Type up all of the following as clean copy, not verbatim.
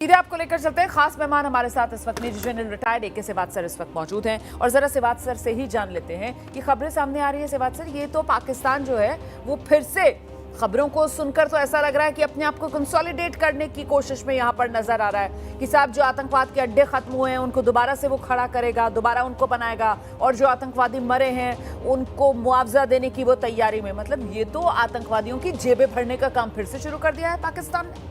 सीधे आपको लेकर चलते हैं। खास मेहमान हमारे साथ इस वक्त Major General retired AK Sehwag sir इस वक्त मौजूद हैं और जरा सेहवाग सर से ही जान लेते हैं कि खबरें सामने आ रही है। सेहवाग सर, ये तो पाकिस्तान जो है वो फिर से खबरों को सुनकर तो ऐसा लग रहा है कि अपने आप को कंसोलिडेट करने की कोशिश में यहाँ पर नजर आ रहा है कि साहब जो आतंकवाद के अड्डे खत्म हुए हैं उनको दोबारा से वो खड़ा करेगा, दोबारा उनको बनाएगा और जो आतंकवादी मरे हैं उनको मुआवजा देने की वो तैयारी में। मतलब ये तो आतंकवादियों की जेबें भरने का काम फिर से शुरू कर दिया है पाकिस्तान ने।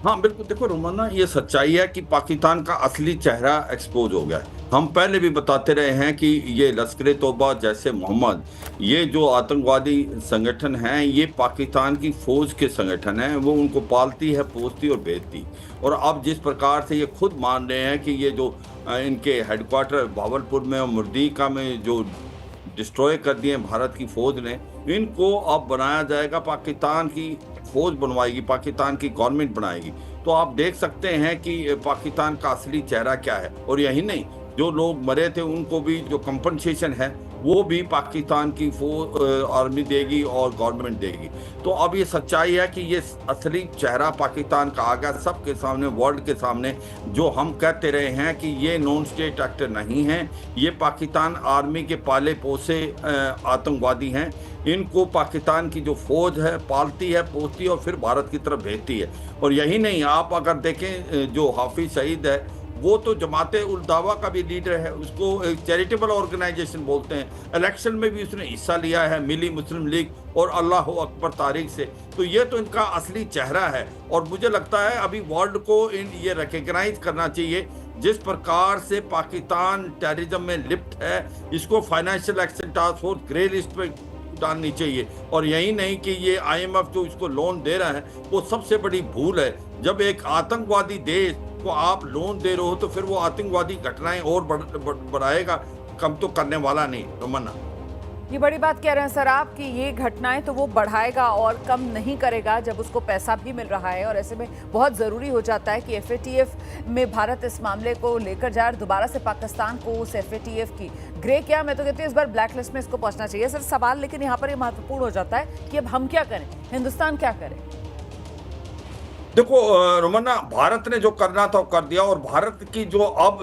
हाँ बिल्कुल, देखो रोमाना, ये सच्चाई है कि पाकिस्तान का असली चेहरा एक्सपोज हो गया है। हम पहले भी बताते रहे हैं कि ये लश्कर तौबा जैसे मोहम्मद, ये जो आतंकवादी संगठन हैं, ये पाकिस्तान की फौज के संगठन हैं। वो उनको पालती है, पोसती और भेजती। और अब जिस प्रकार से ये खुद मान रहे हैं कि ये जो इनके हेडक्वार्टर भावलपुर में और मुर्दीका में जो डिस्ट्रॉय कर दिए भारत की फौज ने, इनको अब बनाया जाएगा, पाकिस्तान की फौज बनवाएगी, पाकिस्तान की गवर्नमेंट बनाएगी। तो आप देख सकते हैं कि पाकिस्तान का असली चेहरा क्या है। और यही नहीं, जो लोग मरे थे उनको भी जो कंपनसेशन है वो भी पाकिस्तान की आर्मी देगी और गवर्नमेंट देगी। तो अब ये सच्चाई है कि ये असली चेहरा पाकिस्तान का आ गया सबके सामने, वर्ल्ड के सामने। जो हम कहते रहे हैं कि ये नॉन स्टेट एक्टर नहीं हैं, ये पाकिस्तान आर्मी के पाले पोसे आतंकवादी हैं। इनको पाकिस्तान की जो फौज है पालती है, पोसती है और फिर भारत की तरफ भेजती है। और यही नहीं, आप अगर देखें जो हाफिज सईद है वो तो जमाते उल दावा का भी लीडर है, उसको एक चैरिटेबल ऑर्गेनाइजेशन बोलते हैं। इलेक्शन में भी उसने हिस्सा लिया है, मिली मुस्लिम लीग और अल्लाह अकबर तारीख से। तो ये तो इनका असली चेहरा है। और मुझे लगता है अभी वर्ल्ड को ये रिकग्नाइज करना चाहिए जिस प्रकार से पाकिस्तान टेररिज्म में लिप्त है, इसको financial action task force grey list पे डालनी चाहिए। और यही नहीं कि ये IMF जो इसको लोन दे रहा है वो सबसे बड़ी भूल है। जब एक आतंकवादी देश को आप लोन दे रहे हो तो फिर वो आतंकवादी घटनाएं और बढ़ाएगा, कम तो करने वाला नहीं। रमन्ना, ये बड़ी बात कह रहे हैं सर आप कि ये घटनाएं तो वो बढ़ाएगा और कम नहीं करेगा जब उसको पैसा भी मिल रहा है। और ऐसे में बहुत ज़रूरी हो जाता है कि FATF में भारत इस मामले को लेकर जाए, दोबारा से पाकिस्तान को उस FATF की ग्रे, क्या मैं तो कहती हूँ इस बार ब्लैक लिस्ट में इसको पहुंचना चाहिए सर। सवाल लेकिन यहाँ पर ये महत्वपूर्ण हो जाता है कि अब हम क्या करें, हिंदुस्तान क्या करे। देखो रोमन्ना, भारत ने जो करना था वो कर दिया। और भारत की जो अब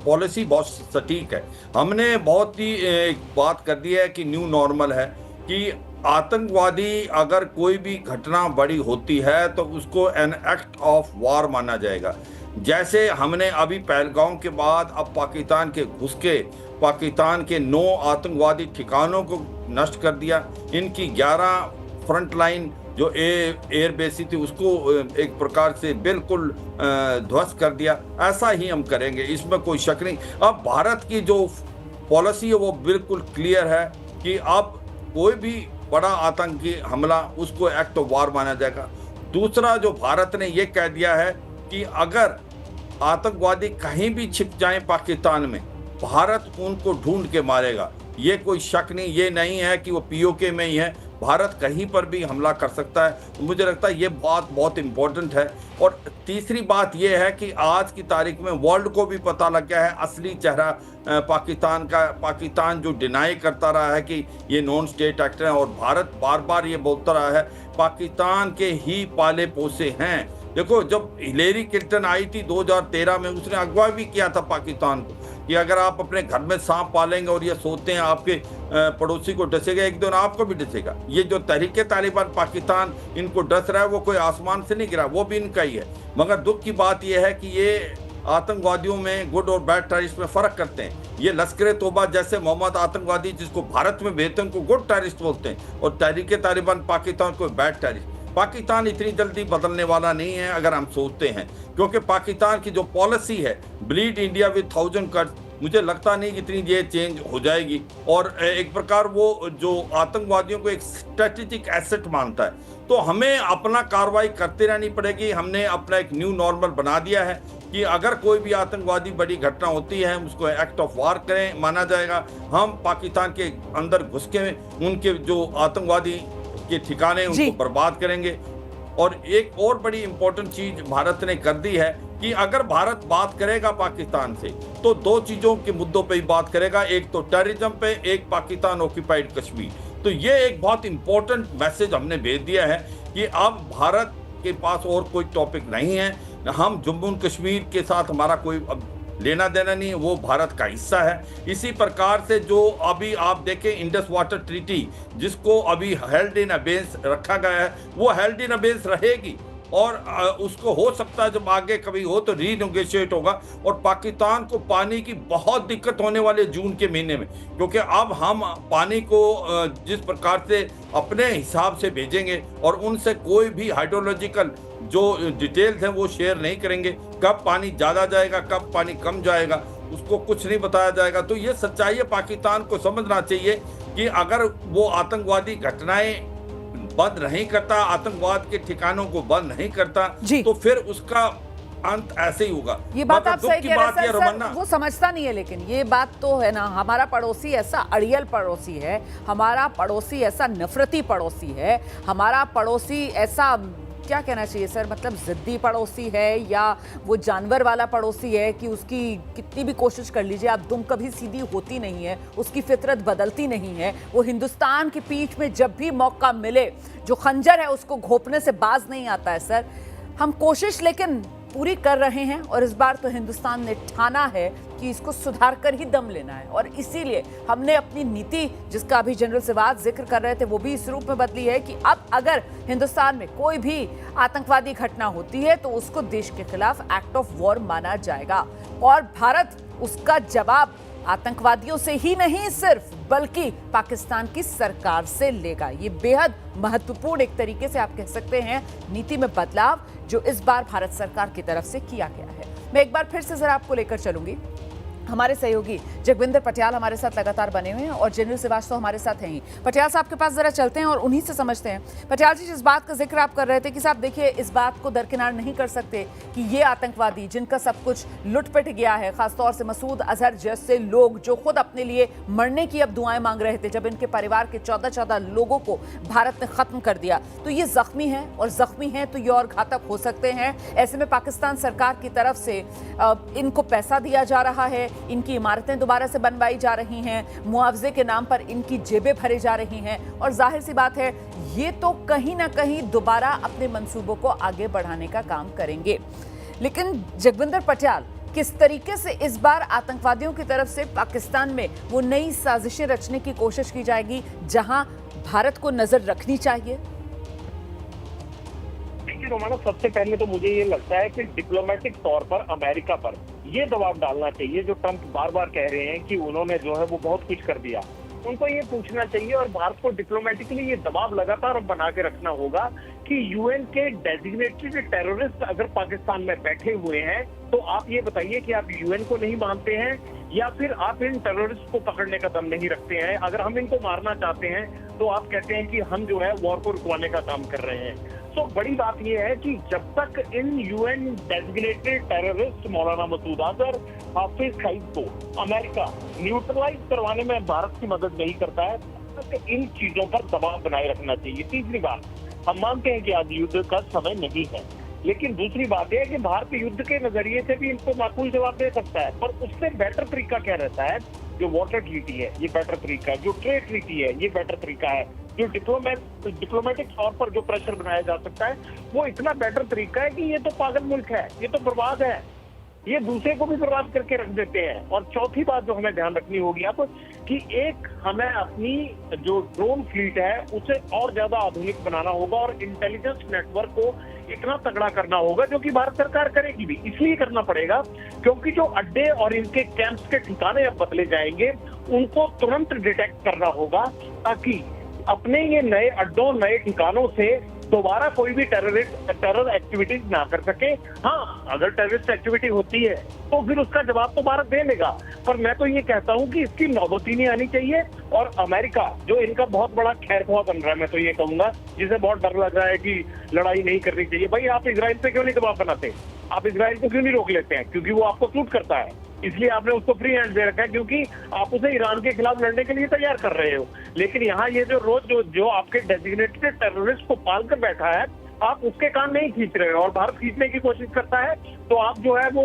पॉलिसी बहुत सटीक है। हमने बहुत ही एक बात कर दी है कि न्यू नॉर्मल है कि आतंकवादी अगर कोई भी घटना बड़ी होती है तो उसको एन एक्ट ऑफ वार माना जाएगा। जैसे हमने अभी पहलगाम के बाद अब पाकिस्तान के घुस के पाकिस्तान के 9 आतंकवादी ठिकानों को नष्ट कर दिया, इनकी 11 फ्रंट लाइन जो एयर बेसी थी उसको एक प्रकार से बिल्कुल ध्वस्त कर दिया। ऐसा ही हम करेंगे, इसमें कोई शक नहीं। अब भारत की जो पॉलिसी है वो बिल्कुल क्लियर है कि अब कोई भी बड़ा आतंकी हमला उसको एक्ट ऑफ वार माना जाएगा। दूसरा, जो भारत ने ये कह दिया है कि अगर आतंकवादी कहीं भी छिप जाएं पाकिस्तान में, भारत उनको ढूंढ के मारेगा। ये कोई शक नहीं, ये नहीं है कि वो POK में ही है, भारत कहीं पर भी हमला कर सकता है। तो मुझे लगता है ये बात बहुत इंपॉर्टेंट है। और तीसरी बात ये है कि आज की तारीख में वर्ल्ड को भी पता लग गया है असली चेहरा पाकिस्तान का। पाकिस्तान जो डिनाई करता रहा है कि ये नॉन स्टेट एक्टर है, और भारत बार बार ये बोलता रहा है पाकिस्तान के ही पाले पोसे हैं। देखो, जब हिलेरी क्लिंटन आई थी 2013 में, उसने अगवा भी किया था पाकिस्तान को कि अगर आप अपने घर में सांप पालेंगे और ये सोते हैं आपके पड़ोसी को डसेगा, एक दिन आपको भी डसेगा। ये जो तहरीके तालिबान पाकिस्तान इनको डस रहा है वो कोई आसमान से नहीं गिरा, वो भी इनका ही है। मगर दुख की बात यह है कि ये आतंकवादियों में गुड और बैड टेररिस्ट में फर्क करते हैं। ये लश्कर तौबा जैसे मोहम्मद आतंकवादी जिसको भारत में भेजते हैं उनको गुड टेररिस्ट बोलते हैं, और तहरीके तालिबान पाकिस्तान को बैड टेररिस्ट। पाकिस्तान इतनी जल्दी बदलने वाला नहीं है अगर हम सोचते हैं, क्योंकि पाकिस्तान की जो पॉलिसी है ब्लीड इंडिया विद 1000 कट्स, मुझे लगता नहीं कि इतनी ये चेंज हो जाएगी। और एक प्रकार वो जो आतंकवादियों को एक स्ट्रेटेजिक एसेट मानता है, तो हमें अपना कार्रवाई करते रहनी पड़ेगी। हमने अपना एक न्यू नॉर्मल बना दिया है कि अगर कोई भी आतंकवादी बड़ी घटना होती है उसको एक्ट ऑफ वार करें माना जाएगा। हम पाकिस्तान के अंदर घुस के उनके जो आतंकवादी के ठिकाने उनको बर्बाद करेंगे। और एक और बड़ी इंपॉर्टेंट चीज भारत ने कर दी है कि अगर भारत बात करेगा पाकिस्तान से तो 2 चीजों के मुद्दों पे ही बात करेगा, एक तो टेररिज्म पे, एक पाकिस्तान ऑक्यूपाइड कश्मीर। तो ये एक बहुत इंपॉर्टेंट मैसेज हमने भेज दिया है कि अब भारत के पास और कोई टॉपिक नहीं है। हम जम्मू कश्मीर के साथ हमारा कोई अब लेना देना नहीं है, वो भारत का हिस्सा है। इसी प्रकार से जो अभी आप देखें इंडस वाटर ट्रीटी, जिसको अभी हेल्ड इन अबेंस रखा गया है, वो हेल्ड इन अबेंस रहेगी और उसको हो सकता है जब आगे कभी हो तो रीनेगोशिएट होगा। और पाकिस्तान को पानी की बहुत दिक्कत होने वाली है जून के महीने में, क्योंकि अब हम पानी को जिस प्रकार से अपने हिसाब से भेजेंगे और उनसे कोई भी हाइड्रोलॉजिकल जो डिटेल्स हैं वो शेयर नहीं करेंगे। कब पानी ज़्यादा जाएगा, कब पानी कम जाएगा, उसको कुछ नहीं बताया जाएगा। तो ये सच्चाई है, पाकिस्तान को समझना चाहिए कि अगर वो आतंकवादी घटनाएं बंद नहीं करता, आतंकवाद के ठिकानों को बंद नहीं करता, तो फिर उसका अंत ऐसे ही होगा। ये बात आप सही कह रहे हैं सर, सर, वो समझता नहीं है। लेकिन ये बात तो है ना, हमारा पड़ोसी ऐसा अड़ियल पड़ोसी है, हमारा पड़ोसी ऐसा नफरती पड़ोसी है, हमारा पड़ोसी ऐसा क्या कहना चाहिए सर, मतलब जिद्दी पड़ोसी है या वो जानवर वाला पड़ोसी है कि उसकी कितनी भी कोशिश कर लीजिए आप, दुम कभी सीधी होती नहीं है, उसकी फितरत बदलती नहीं है। वो हिंदुस्तान की पीठ में जब भी मौका मिले, जो खंजर है उसको घोंपने से बाज नहीं आता है सर। हम कोशिश लेकिन पूरी कर रहे हैं और इस बार तो हिंदुस्तान ने ठाना है कि इसको सुधार कर ही दम लेना है। और इसीलिए हमने अपनी नीति, जिसका अभी जनरल सिवात जिक्र कर रहे थे, वो भी इस रूप में बदली है कि अब अगर हिंदुस्तान में कोई भी आतंकवादी घटना होती है तो उसको देश के खिलाफ एक्ट ऑफ वॉर माना जाएगा और भारत उसका जवाब आतंकवादियों से ही नहीं सिर्फ, बल्कि पाकिस्तान की सरकार से लेगा। ये बेहद महत्वपूर्ण एक तरीके से आप कह सकते हैं नीति में बदलाव जो इस बार भारत सरकार की तरफ से किया गया है। मैं एक बार फिर से जरा आपको लेकर चलूंगी। हमारे सहयोगी जगविंदर पटियाल हमारे साथ लगातार बने हुए हैं और जनरल श्रीवास्तव हमारे साथ हैं ही। पटियाल साहब के पास जरा चलते हैं और उन्हीं से समझते हैं। पटियाल जी, जिस बात का जिक्र आप कर रहे थे कि साहब देखिए, इस बात को दरकिनार नहीं कर सकते कि ये आतंकवादी जिनका सब कुछ लुटपिट गया है, खासतौर से मसूद अजहर जैसे लोग जो खुद अपने लिए मरने की अब दुआएं मांग रहे थे जब इनके परिवार के 14 लोगों को भारत ने खत्म कर दिया, तो ये जख्मी है और जख्मी हैं तो ये और घातक हो सकते हैं। ऐसे में पाकिस्तान सरकार की तरफ से इनको पैसा दिया जा रहा है, इनकी इमारतें दोबारा से बनवाई जा रही हैं, मुआवजे के नाम पर इनकी जेबें भरी जा रही हैं और जाहिर सी बात है ये तो कहीं ना कहीं दोबारा अपने मंसूबों को आगे बढ़ाने का काम करेंगे। लेकिन जगविंदर पटियाल, किस तरीके से इस बार आतंकवादियों की तरफ से पाकिस्तान में वो नई साजिशें रचने की कोशिश की जाएगी जहां भारत को नजर रखनी चाहिए? रोमाना, सबसे पहले तो मुझे ये लगता है कि डिप्लोमेटिक तौर पर अमेरिका पर ये दबाव डालना चाहिए जो ट्रंप बार बार कह रहे हैं कि उन्होंने जो है वो बहुत कुछ कर दिया। उनको ये पूछना चाहिए और भारत को डिप्लोमेटिकली ये दबाव लगातार बना के रखना होगा कि यूएन के डेजिग्नेटेड टेररिस्ट अगर पाकिस्तान में बैठे हुए हैं तो आप ये बताइए कि आप यूएन को नहीं मानते हैं या फिर आप इन टेररिस्ट को पकड़ने का दम नहीं रखते हैं। अगर हम इनको मारना चाहते हैं तो आप कहते हैं कि हम जो है वॉर को रुकवाने का काम कर रहे हैं। तो बड़ी बात यह है कि जब तक इन यूएन डेजिग्नेटेड टेररिस्ट मौलाना मसूद अजहर, हाफिज सईद को अमेरिका न्यूट्रलाइज करवाने में भारत की मदद नहीं करता है, तब तक इन चीजों पर दबाव बनाए रखना चाहिए। तीसरी बात, हम मानते हैं कि आज युद्ध का समय नहीं है, लेकिन दूसरी बात यह है कि भारत युद्ध के नजरिए से भी इनको माकूल जवाब दे सकता है, पर उससे बेटर तरीका क्या रहता है? जो वाटर ट्रीटी है ये बेटर तरीका है, जो ट्रेड ट्रीटी है ये बेटर तरीका है, जो डिप्लोमेटिक तौर पर जो प्रेशर बनाया जा सकता है वो इतना बेटर तरीका है कि ये तो पागल मुल्क है, ये तो बर्बाद है, ये दूसरे को भी बर्बाद करके रख देते हैं। और चौथी बात जो हमें ध्यान रखनी होगी अब कि एक हमें अपनी जो ड्रोन फ्लीट है उसे और ज्यादा आधुनिक बनाना होगा और इंटेलिजेंस नेटवर्क को इतना तगड़ा करना होगा, जो कि भारत सरकार करेगी भी। इसलिए करना पड़ेगा क्योंकि जो अड्डे और इनके कैंप्स के ठिकाने अब बदले जाएंगे उनको तुरंत डिटेक्ट करना होगा ताकि अपने ये नए अड्डों, नए ठिकानों से दोबारा कोई भी टेरर एक्टिविटीज ना कर सके। हाँ, अगर टेररिस्ट एक्टिविटी होती है तो फिर उसका जवाब तो भारत दे लेगा, पर मैं तो ये कहता हूँ कि इसकी नौबत ही नहीं आनी चाहिए। और अमेरिका जो इनका बहुत बड़ा खैरख्वाह बन रहा है, मैं तो ये कहूंगा, जिसे बहुत डर लग रहा है कि लड़ाई नहीं करनी चाहिए। भाई, आप इजराइल पे क्यों नहीं दबाव बनाते? आप इजराइल को क्यों नहीं रोक लेते हैं? क्योंकि वो आपको सूट करता है, इसलिए आपने उसको फ्री हैंड दे रखा है, क्योंकि आप उसे ईरान के खिलाफ लड़ने के लिए तैयार कर रहे हो। लेकिन यहाँ ये जो रोज जो आपके डेजिग्नेटेड टेररिस्ट को पाल कर बैठा है, आप उसके कान नहीं खींच रहे हो और भारत खींचने की कोशिश करता है, तो आप जो है वो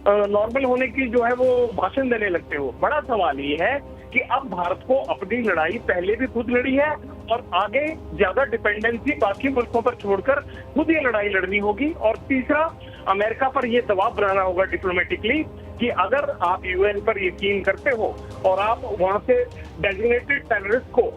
नॉर्मल होने की जो है वो भाषण देने लगते हो। बड़ा सवाल ये है कि अब भारत को अपनी लड़ाई पहले भी खुद लड़ी है और आगे ज्यादा डिपेंडेंसी बाकी मुल्कों पर छोड़कर खुद ये लड़ाई लड़नी होगी। और तीसरा, अमेरिका पर ये दबाव बनाना होगा डिप्लोमेटिकली कि अगर आप यूएन पर यकीन करते हो और आप वहां से डेजिग्नेटेड टेररिस्ट को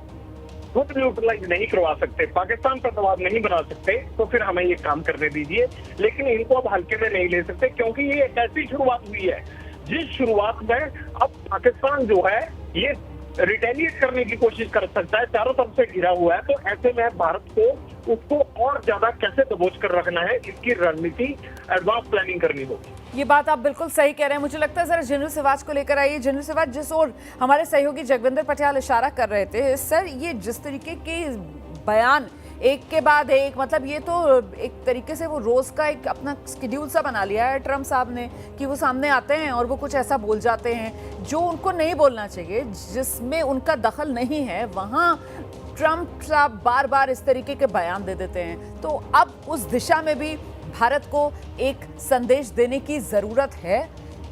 खुद न्यूट्रलाइज नहीं करवा सकते, पाकिस्तान पर दबाव नहीं बना सकते, तो फिर हमें ये काम करने दीजिए। लेकिन इनको अब हल्के में नहीं ले सकते, क्योंकि ये एक ऐसी शुरुआत हुई है जिस शुरुआत में अब पाकिस्तान जो है ये रिटेलिएट करने की कोशिश कर सकता है, चारों तरफ से घिरा हुआ है। तो ऐसे में भारत को उसको और ज्यादा कैसे दबोच कर रखना है, इसकी रणनीति एडवांस प्लानिंग करनी होगी। ये बात आप बिल्कुल सही कह रहे हैं। मुझे लगता है जरा जनरल सिवाच को लेकर आइए। जनरल सिवाच, जिस ओर हमारे सहयोगी जगविंदर पटियाल इशारा कर रहे थे, सर ये जिस तरीके के बयान एक के बाद एक, मतलब ये तो एक तरीके से वो रोज का एक अपना स्केड्यूल सा बना लिया है ट्रम्प साहब ने कि वो सामने आते हैं और वो कुछ ऐसा बोल जाते हैं जो उनको नहीं बोलना चाहिए, जिसमें उनका दखल नहीं है, वहाँ ट्रम्प साहब बार बार इस तरीके के बयान दे देते हैं। तो अब उस दिशा में भी भारत को एक संदेश देने की ज़रूरत है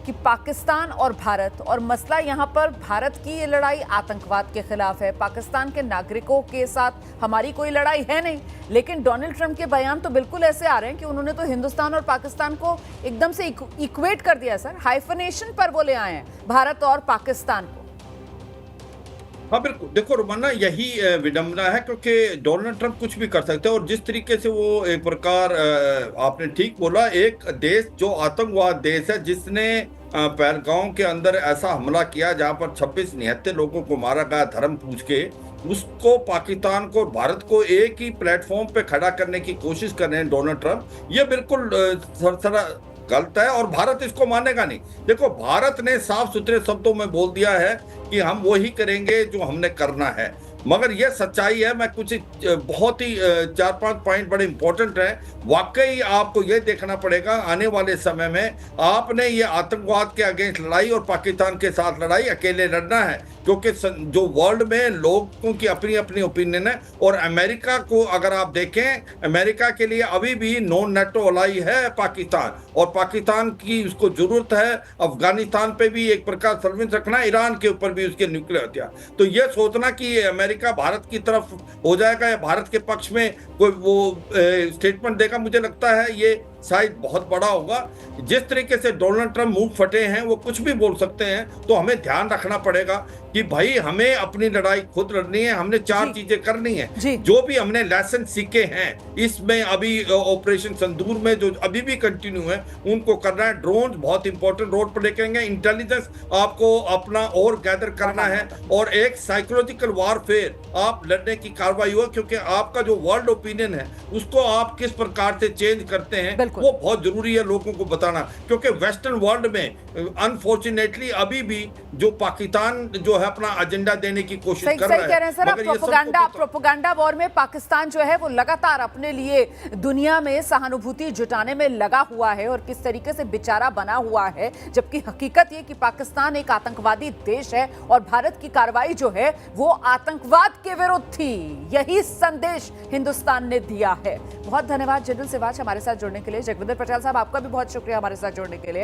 कि पाकिस्तान और भारत, और मसला यहाँ पर भारत की ये लड़ाई आतंकवाद के खिलाफ है, पाकिस्तान के नागरिकों के साथ हमारी कोई लड़ाई है नहीं। लेकिन डोनाल्ड ट्रंप के बयान तो बिल्कुल ऐसे आ रहे हैं कि उन्होंने तो हिंदुस्तान और पाकिस्तान को एकदम से इक्वेट कर दिया सर, हाइफनेशन पर वो ले आए हैं भारत और पाकिस्तान को। हाँ बिल्कुल, देखो रोमाना, यही विडंबना है क्योंकि डोनाल्ड ट्रंप कुछ भी कर सकते हैं। और जिस तरीके से वो एक प्रकार आपने ठीक बोला, एक देश जो आतंकवाद देश है, जिसने पहलगांव के अंदर ऐसा हमला किया जहां पर 26 निहत्थे लोगों को मारा गया धर्म पूछ के, उसको पाकिस्तान को और भारत को एक ही प्लेटफॉर्म पे खड़ा करने की कोशिश कर रहे हैं डोनाल्ड ट्रंप। ये बिल्कुल सरसरा गलत है और भारत इसको मानेगा नहीं। देखो, भारत ने साफ सुथरे शब्दों में बोल दिया है कि हम वही करेंगे जो हमने करना है, मगर यह सच्चाई है। मैं कुछ बहुत ही 4-5 पॉइंट बड़े इंपॉर्टेंट हैं। वाकई आपको यह देखना पड़ेगा आने वाले समय में आपने ये आतंकवाद के अगेंस्ट लड़ाई और पाकिस्तान के साथ लड़ाई अकेले लड़ना है, क्योंकि जो वर्ल्ड में लोगों की अपनी अपनी ओपिनियन है। और अमेरिका को अगर आप देखें, अमेरिका के लिए अभी भी नॉन नेटो अलाई है पाकिस्तान, और पाकिस्तान की उसको जरूरत है अफगानिस्तान पे भी एक प्रकार सर्विलेंस रखना, ईरान के ऊपर भी उसके न्यूक्लियर हथियार। तो यह सोचना कि अमेरिका भारत की तरफ हो जाएगा या भारत के पक्ष में कोई वो स्टेटमेंट देगा, मुझे लगता है ये शायद बहुत बड़ा होगा। जिस तरीके से डोनाल्ड ट्रंप मुंह फटे हैं, वो कुछ भी बोल सकते हैं। तो हमें ध्यान रखना पड़ेगा कि भाई हमें अपनी लड़ाई खुद लड़नी है, हमने 4 चीजें करनी है। जो भी हमने लेसन सीखे हैं इसमें, अभी ऑपरेशन संदूर में जो अभी भी कंटिन्यू है, उनको करना है। ड्रोन बहुत इंपॉर्टेंट रोल पर देखेंगे, इंटेलिजेंस आपको अपना और गैदर करना है, और एक साइकोलॉजिकल वारफेयर आप लड़ने की कार्रवाई हो, क्योंकि आपका जो वर्ल्ड ओपिनियन है उसको आप किस प्रकार से चेंज करते हैं वो बहुत जरूरी है लोगों को बताना। क्योंकि वेस्टर्न वर्ल्ड में अनफॉर्चुनेटली अभी भी जो पाकिस्तान जो है अपना एजेंडा देने की कोशिश कर रहा है। सही कह रहे हैं सर, प्रोपेगेंडा वॉर में पाकिस्तान जो है वो लगातार अपने लिए दुनिया में सहानुभूति जुटाने में लगा हुआ है और किस तरीके से बेचारा बना हुआ है, जबकि हकीकत ये कि पाकिस्तान एक आतंकवादी देश है और भारत की कार्रवाई जो है वो आतंकवाद के विरुद्ध थी। यही संदेश हिंदुस्तान ने दिया है। बहुत धन्यवाद जनरल सिवाच हमारे साथ जुड़ने के लिए। जगविंदर पटियाल साहब, आपका भी बहुत शुक्रिया हमारे साथ जुड़ने के लिए।